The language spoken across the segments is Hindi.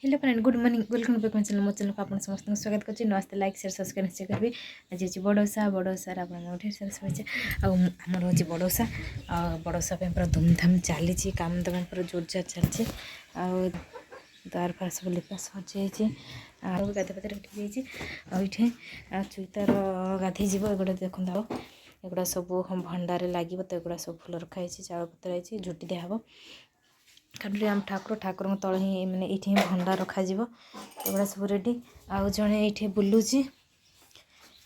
Hello friend good morning welcome back my channel मो चैनल को आप समस्त स्वागत करछि नमस्ते लाइक शेयर सब्सक्राइब निश्चय करबी आज अछि बडौसा आप ढेर सारा शुभेच्छा आमर होछि बडौसा पे पूरा धूमधाम चली काम दाम पूरा जोरजार चलछि द्वार फार सब लिपा सजाई गाधे पाधे उठी जाइए चुईतार गाधे जीव एगुड़ा देखो एगुड़ा सब भंडारे लगे तो एगुड़ा सब फुल रखाई चाउल पतर आई झुटी दिहब काली आम ठाकुर तले ही मैंने ये भंडार रखा एगुड़ा सब रेडी आउ जड़े ये बुलूची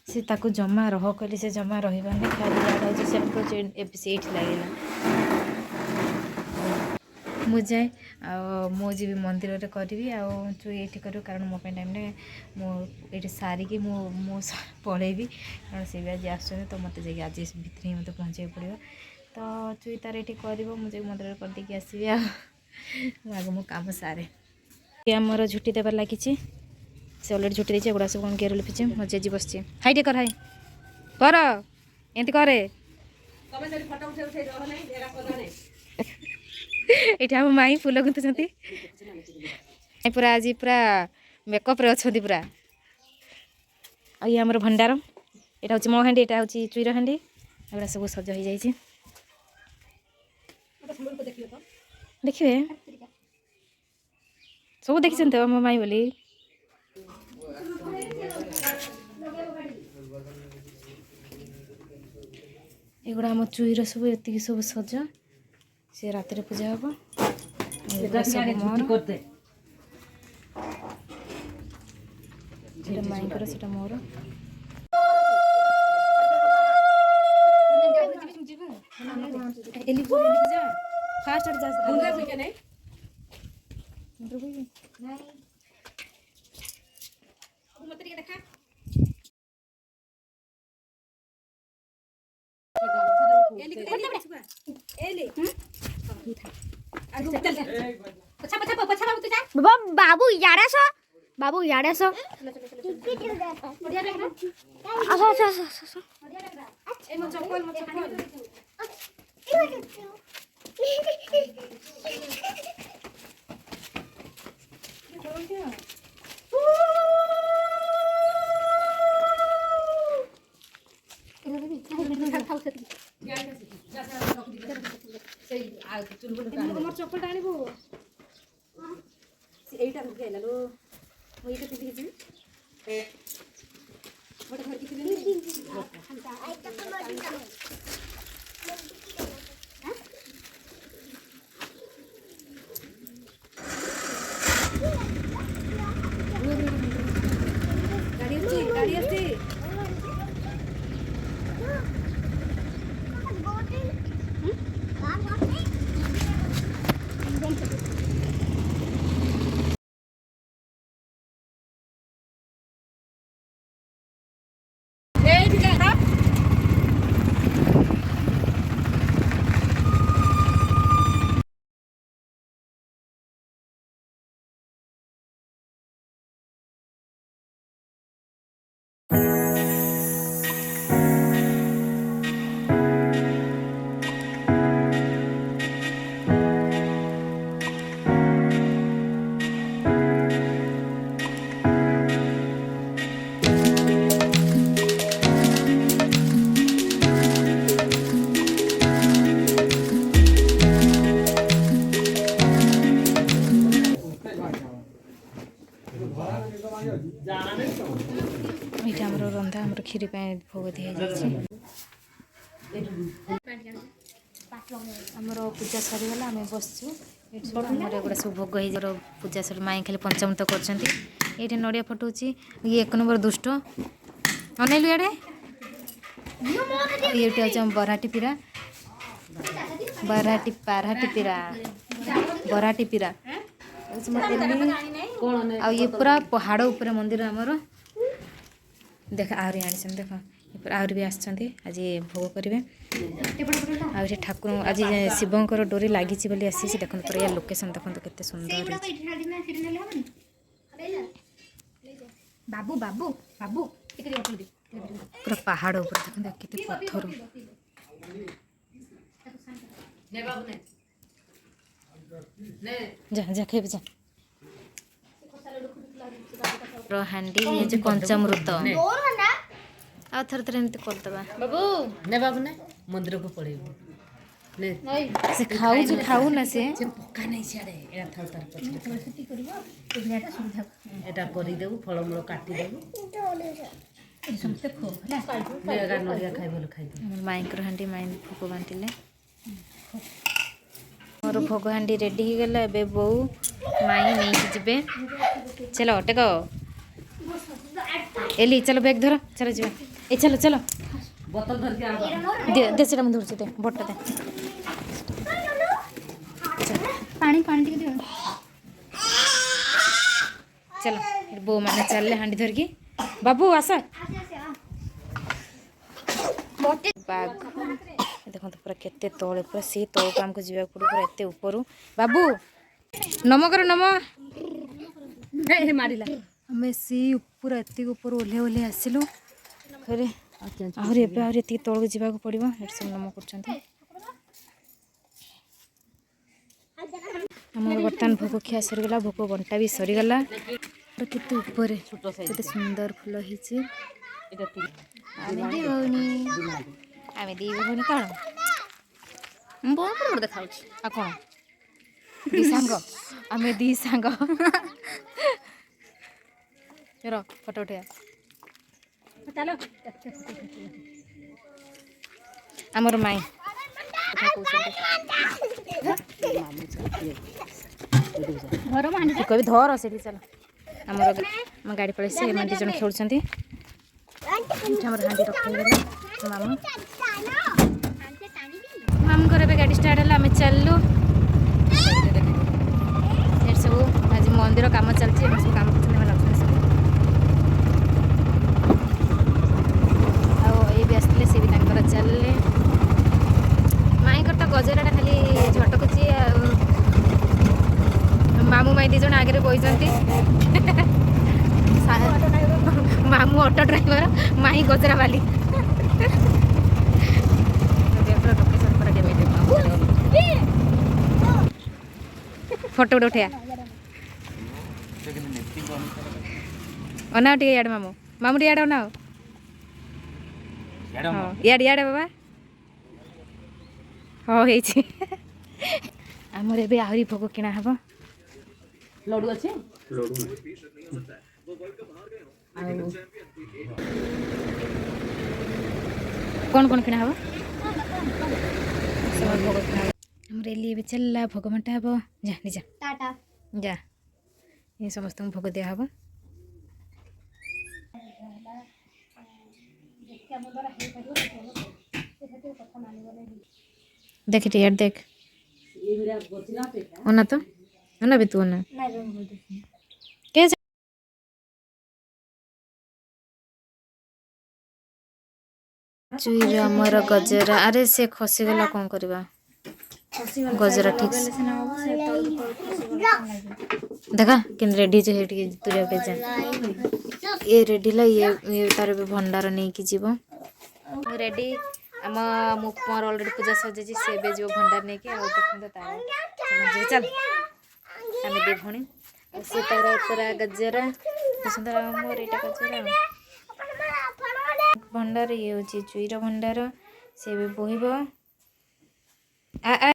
सी ताकू जमा रह कहली से जमा रही खाली से लगे मुझे मो जी मंदिर में करी आउ ये कर कारण मो टाइम मुझे सारिकी मु पलैबी कारण सी भी आज आस तो मत जा आज भितर ही मत पहुँचे पड़ो तो चुई तार ये कर मुझे मंदिर करदेकी आसबि आगे मो कम सारे आमर झुटी देवार लगी से अलरेडी झुटी देती एगुड़ा सब कौन गेर लिपी मो जेजी बस हाई कर हाई कर एमती करे ये आम माई फुल गुंथुंट पूरा आज पूरा मेकअप रे अच्छा पूरा आमर भंडार यहाँ हूँ मो हाँ यहाँ हूँ चुईर हाँ एगुड़ा सब सज हो जाए देखिए सब देखी तो मो माई बोली एगुड़ा आम चुईर सब ये सब सज से रात पूजा हम माइकर से मोर बाबू यारे सो चप्पल आनबू এইটা রুকে এলালো ওই এটা পিটি গেছি বড় ঘর কিছু নেই আইটা তো লজিটা গাড়ি আছে ये आमर रंधा आमर क्षीरी भोग दी आमर पूजा सरीगला आम बसचु एगुड़ा सब भोग हो पूजा सर माई खाली पंचामृत कर नड़िया फटाऊँगी ये एक नंबर दुष्ट अनेलु इे ये हूँ बराटी पीरा पाराटी पीरा बराटी पीरा आ ये पूरा पहाड़ ऊपर मंदिर आमर देख आहरी आनी देख आहरी भी आसछन्ती आज भोग करेंगे आ ठाकुर आज शिवंकर डोरी लगी बोली आसी देखो पूरा या लोकेशन देखो केते सुंदर बाबू बाबू बाबू पूरा पहाड़ ऊपर देखो केते पत्थर जा जा खेब जा हांडी ये जो पंचामृत आ थर थर एमती करदबा बाबू ने बाबू ने मंदिर को पळेबो ने से खाऊ जो खाऊ ना से पक्का नहीं सियाड़े एटा थाल तार पछे एटा करी देबू फलमूल काटी देबू समते खो ना एगा नडिया खाइ बोल खाइ हमर माइक्रो हांडी माइ भोग बांटिले मोर भोग हांडी रेडी ही गेला एबे बो माई नहीं जिबे चलो टेको एली चलो बैग धरो चलो जीवा ए चलो चलो बोतल धर के आ दे दे सेटा धरछ दे बट्टा दे पानी पानी टिके दियो चलो बो माने चलले हांडी धर के बाबू आसा बाग देखो तो पूरा केते तळे पूरा से तळ काम को जीवा पड़ो पूरा एते ऊपर बाबू नमो करो नमो हे मारिला हमें सी ऊपर एते ऊपर ओले ओले आसिलु फेरे आहरी एबे आहरी एते तळ को जीवा को पड़िबो एट सब नमो करछन्ते हमर बर्तन भोग खिया सरी गला भोग बंटा भी सरी गला केते ऊपर केते सुंदर फूल हिचे आमे दी भनी कौन बहुत देखा आ कौन दी सांग आमे दी सांग रो फोटो उठा चलो आमर माई कभी धर से चलो आम गाड़ी पड़े से दी जन खेल हांडी रखा मामू मामू घर गाड़ी स्टार्ट है आम चलू सब आज मंदिर कम चलती सब कम कर सब भी आसते सी भी चलले माई तो गजराटा खाली झटकुची मामू माई दी जन आगे बही मामू ऑटो ड्राइवर माई गजरा वाली फोटो उठा अना टे याड मामू मामू याड अना याड याड बाबा हाँ होइछि हमर एबे आहरी भोग किना हबो लड्डू अछि कौन कौन किना हबो सब भोग किना हमरे लिए भी चलला भोग मटा हबो जा जा टाटा जा ये समस्त भोग दिया हबो देख यार देख ओना तो ओना भी तू ओना के चुईर हमर गजरा अरे से खसी गला कोन करबा गजरा ठीक से देखा किन रेडी जे हेटी तुरिया पे जा ये रेडी ला ये तार भी भंडार नहीं कि जीवो रेडी आम मोर ऑलरेडी पूजा सजे से बे जो भंडार नहीं कि देखो तार चल आम दे भणी से तार पूरा गजरा सुंदर मोर एटा गजरा भंडार ये होची चुईर भंडार से भी बोहिबो आ आ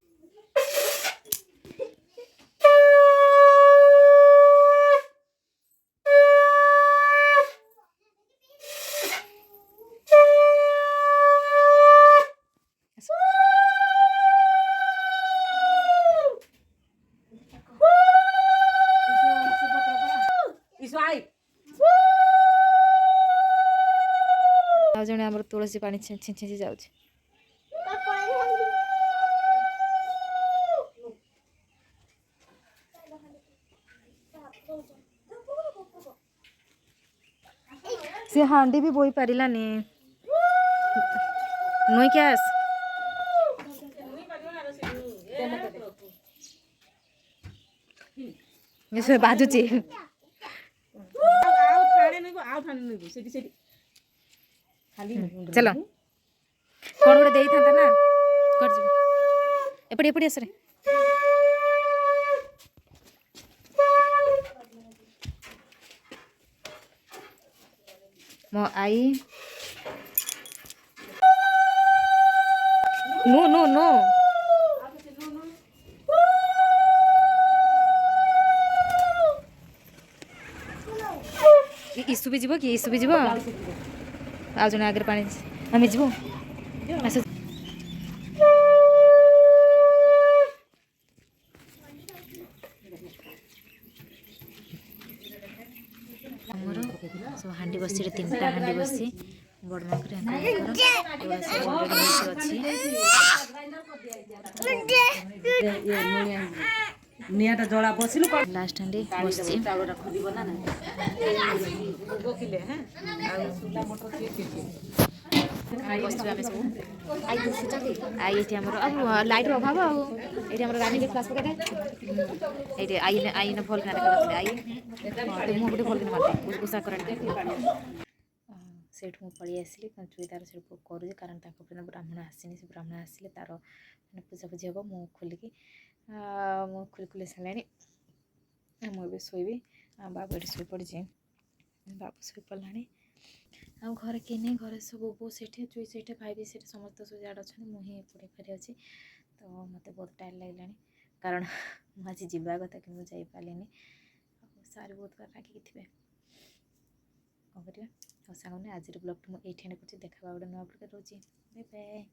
जने हमर तुलसी पानी छिंची जाउछ से हांडी भी बोई पारिलानी नई क्यास ये बाजुची चलो कौन गोटे दे था ना कर एपटे आसरे मो आई नो नो नो इसु भी जीव कि इसु भी जीव आ जने आगे पानी आम जीव आस आमर सब हाँ बस 3टा हाँ बसी बड़ माँ निआटा जला बसिलु लास्ट हाँ बस आई ये अब लाइट अभाव ये रानी फ्लाश पकड़े ये आई आई भल आई मुझे गोटे भल मारते उषा कर से पलि आसली चुड़ीदार से करुँ कारण ब्राह्मण आसनी से ब्राह्मण आसिले तार पूजा पूजी हम मुझे खोलिकी मुझे खोली खोली सारे मुझे शोबी बाबू ये शो पड़ी बाबू शो पड़ा आ घर किए नहीं घर सब बो से चुई से भाई भी से समस्त सब जाड़ अच्छा मुझे एपटे फेरी अच्छी तो मत बहुत टाइम लगे कारण मुझे जीवा कथा कि मुझे जापारे सारे बहुत बार रागिकी थे कौन करवा सांगने आज ब्लॉग मुझे ये देखा गोटे नुआ ब्लॉग रोचे बाय बाय।